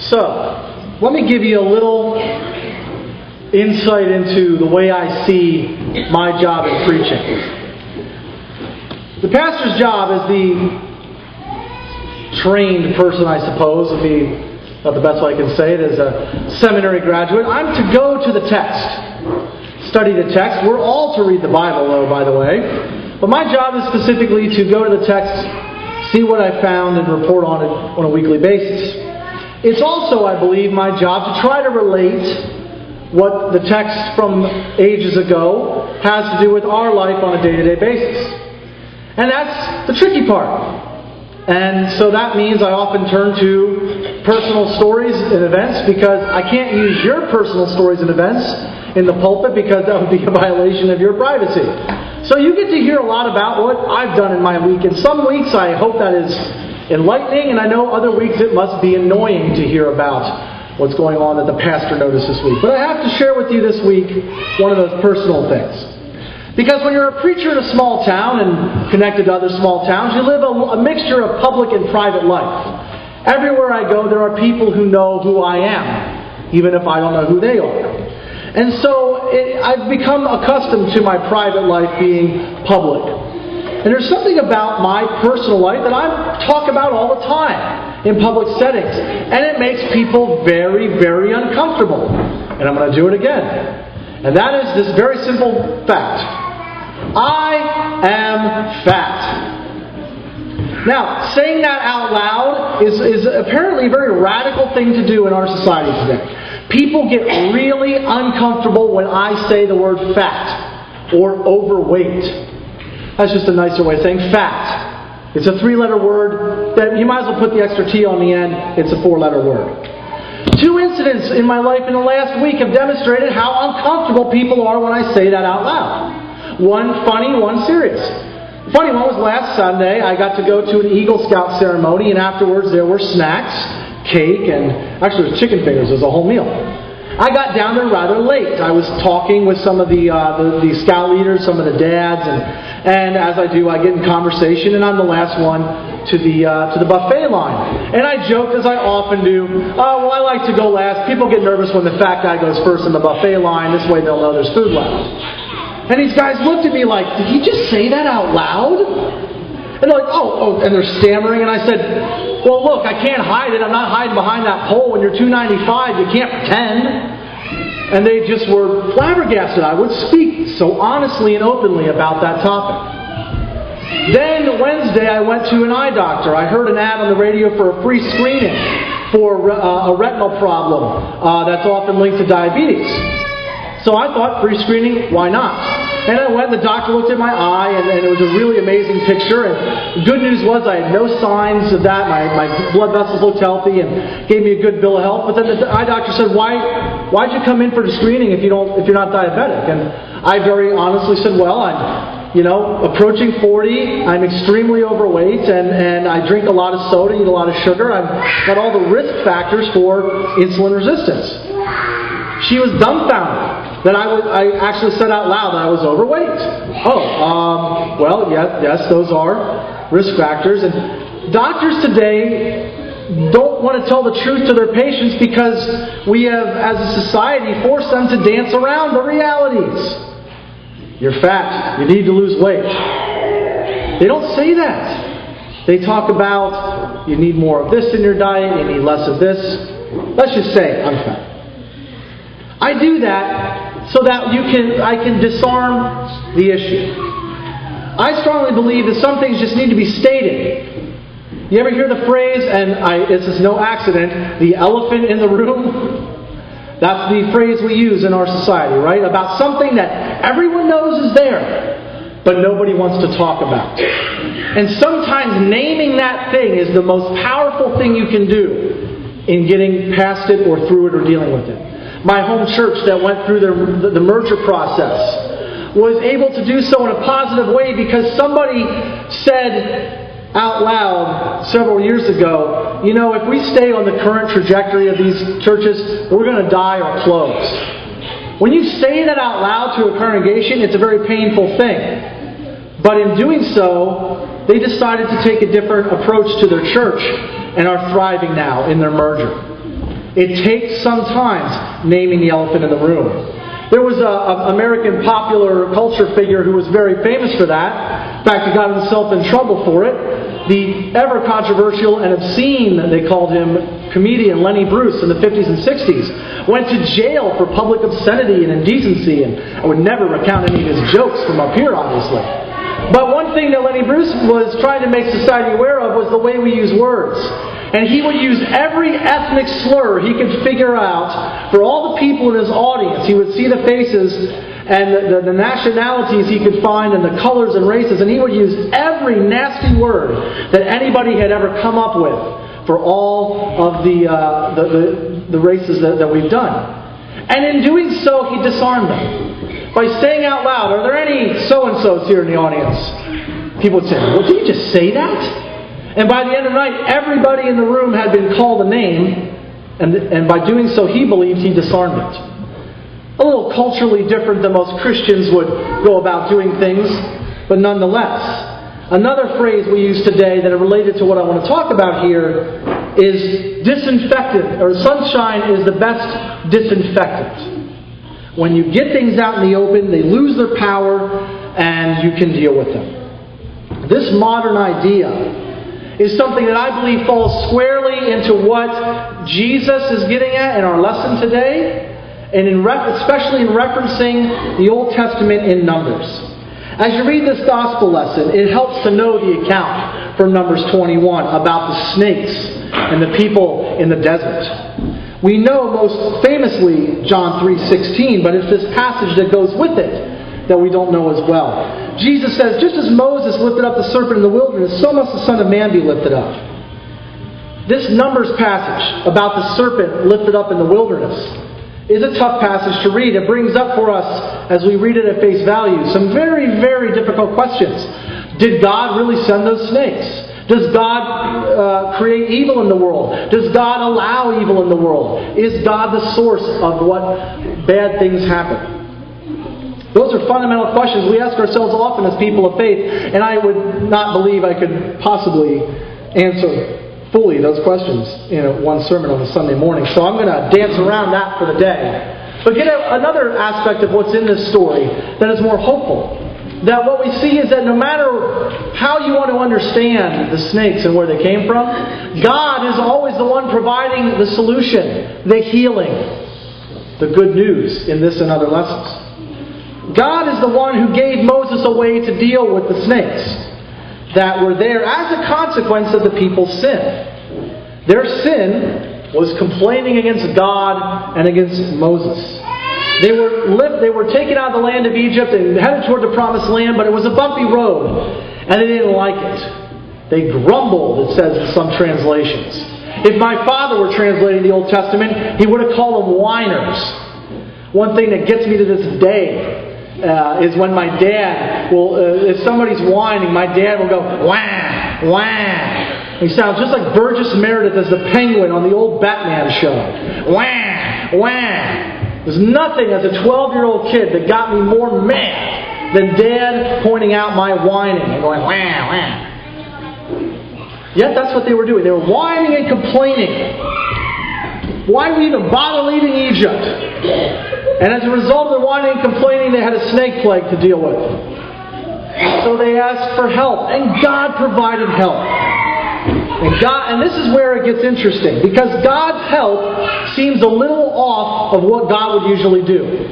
So, let me give you a little insight into the way I see my job in preaching. The pastor's job is the trained person, I suppose, would be not the best way I can say it, as a seminary graduate. I'm to go to the text, study the text. We're all to read the Bible, though, by the way. But my job is specifically to go to the text, see what I found, and report on it on a weekly basis. It's also, I believe, my job to try to relate what the text from ages ago has to do with our life on a day-to-day basis. And that's the tricky part. And so that means I often turn to personal stories and events, because I can't use your personal stories and events in the pulpit, because that would be a violation of your privacy. So you get to hear a lot about what I've done in my week. And some weeks I hope that is enlightening, and I know other weeks it must be annoying to hear about what's going on that the pastor noticed this week. But I have to share with you this week one of those personal things. Because when you're a preacher in a small town and connected to other small towns, you live a mixture of public and private life. Everywhere I go, there are people who know who I am, even if I don't know who they are. And so I've become accustomed to my private life being public. And there's something about my personal life that I talk about all the time in public settings. And it makes people very, very uncomfortable. And I'm going to do it again. And that is this very simple fact. I am fat. Now, saying that out loud is apparently a very radical thing to do in our society today. People get really uncomfortable when I say the word fat or overweight. That's just a nicer way of saying fat. It's a 3-letter word that you might as well put the extra T on the end. It's a 4-letter word. 2 incidents in my life in the last week have demonstrated how uncomfortable people are when I say that out loud. One funny, one serious. The funny one was last Sunday. I got to go to an Eagle Scout ceremony, and afterwards there were snacks, cake, and actually it was chicken fingers. It was a whole meal. I got down there rather late. I was talking with some of the scout leaders, some of the dads, and as I do, I get in conversation, and I'm the last one to the buffet line. And I joked, as I often do, well, I like to go last. People get nervous when the fat guy goes first in the buffet line. This way they'll know there's food left. And these guys looked at me like, did he just say that out loud? And they're like, oh, and they're stammering. And I said, well, look, I can't hide it. I'm not hiding behind that pole. When you're 295, you can't pretend. And they just were flabbergasted. I would speak so honestly and openly about that topic. Then Wednesday, I went to an eye doctor. I heard an ad on the radio for a free screening for a retinal problem that's often linked to diabetes. So I thought, free screening, why not? And I went, and the doctor looked at my eye, and it was a really amazing picture. And the good news was I had no signs of that. My blood vessels looked healthy and gave me a good bill of health. But then the eye doctor said, why'd you come in for the screening if you're not diabetic? And I very honestly said, well, I'm approaching 40. I'm extremely overweight, and I drink a lot of soda, eat a lot of sugar. I've got all the risk factors for insulin resistance. She was dumbfounded that I actually said out loud that I was overweight. Well, yes, those are risk factors. And doctors today don't want to tell the truth to their patients because we have, as a society, forced them to dance around the realities. You're fat. You need to lose weight. They don't say that. They talk about you need more of this in your diet, you need less of this. Let's just say I'm fat. I do that so that I can disarm the issue. I strongly believe that some things just need to be stated. You ever hear the phrase, and this is no accident, the elephant in the room? That's the phrase we use in our society, right? About something that everyone knows is there, but nobody wants to talk about. And sometimes naming that thing is the most powerful thing you can do in getting past it or through it or dealing with it. My home church that went through the merger process was able to do so in a positive way because somebody said out loud several years ago, if we stay on the current trajectory of these churches, we're going to die or close. When you say that out loud to a congregation, it's a very painful thing. But in doing so, they decided to take a different approach to their church and are thriving now in their merger. It takes sometimes naming the elephant in the room. There was an American popular culture figure who was very famous for that. In fact, he got himself in trouble for it. The ever-controversial and obscene, they called him, comedian Lenny Bruce in the 50s and 60s went to jail for public obscenity and indecency, and I would never recount any of his jokes from up here, obviously. But one thing that Lenny Bruce was trying to make society aware of was the way we use words. And he would use every ethnic slur he could figure out for all the people in his audience. He would see the faces and the nationalities he could find and the colors and races, and he would use every nasty word that anybody had ever come up with for all of the races that we've done. And in doing so, he disarmed them by saying out loud, "Are there any so-and-sos here in the audience?" People would say, "Well, did you just say that?" And by the end of the night, everybody in the room had been called a name, and by doing so, he believed he disarmed it. A little culturally different than most Christians would go about doing things, but nonetheless. Another phrase we use today that are related to what I want to talk about here is disinfectant, or sunshine is the best disinfectant. When you get things out in the open, they lose their power, and you can deal with them. This modern idea is something that I believe falls squarely into what Jesus is getting at in our lesson today, and especially in referencing the Old Testament in Numbers. As you read this gospel lesson, it helps to know the account from Numbers 21 about the snakes and the people in the desert. We know most famously John 3:16, but it's this passage that goes with it that we don't know as well. Jesus says, "Just as Moses lifted up the serpent in the wilderness, so must the Son of Man be lifted up." This Numbers passage about the serpent lifted up in the wilderness is a tough passage to read. It brings up for us, as we read it at face value, some very, very difficult questions. Did God really send those snakes? Does God create evil in the world? Does God allow evil in the world? Is God the source of what bad things happen? Those are fundamental questions we ask ourselves often as people of faith, and I would not believe I could possibly answer fully those questions in one sermon on a Sunday morning. So I'm going to dance around that for the day. But get another aspect of what's in this story that is more hopeful. That what we see is that no matter how you want to understand the snakes and where they came from, God is always the one providing the solution, the healing, the good news in this and other lessons. God is the one who gave Moses a way to deal with the snakes that were there as a consequence of the people's sin. Their sin was complaining against God and against Moses. They were taken out of the land of Egypt and headed toward the promised land, but it was a bumpy road, and they didn't like it. They grumbled, it says in some translations. If my father were translating the Old Testament, he would have called them whiners. One thing that gets me to this day is when my dad will, if somebody's whining, my dad will go, wah, wah. He sounds just like Burgess Meredith as the Penguin on the old Batman show. Wah, wah. There's nothing as a 12-year-old kid that got me more mad than Dad pointing out my whining and going, wah, wah. Yet that's what they were doing. They were whining and complaining. Why would we even bother leaving Egypt? And as a result of their whining and complaining, they had a snake plague to deal with. So they asked for help, and God provided help. And this is where it gets interesting, because God's help seems a little off of what God would usually do.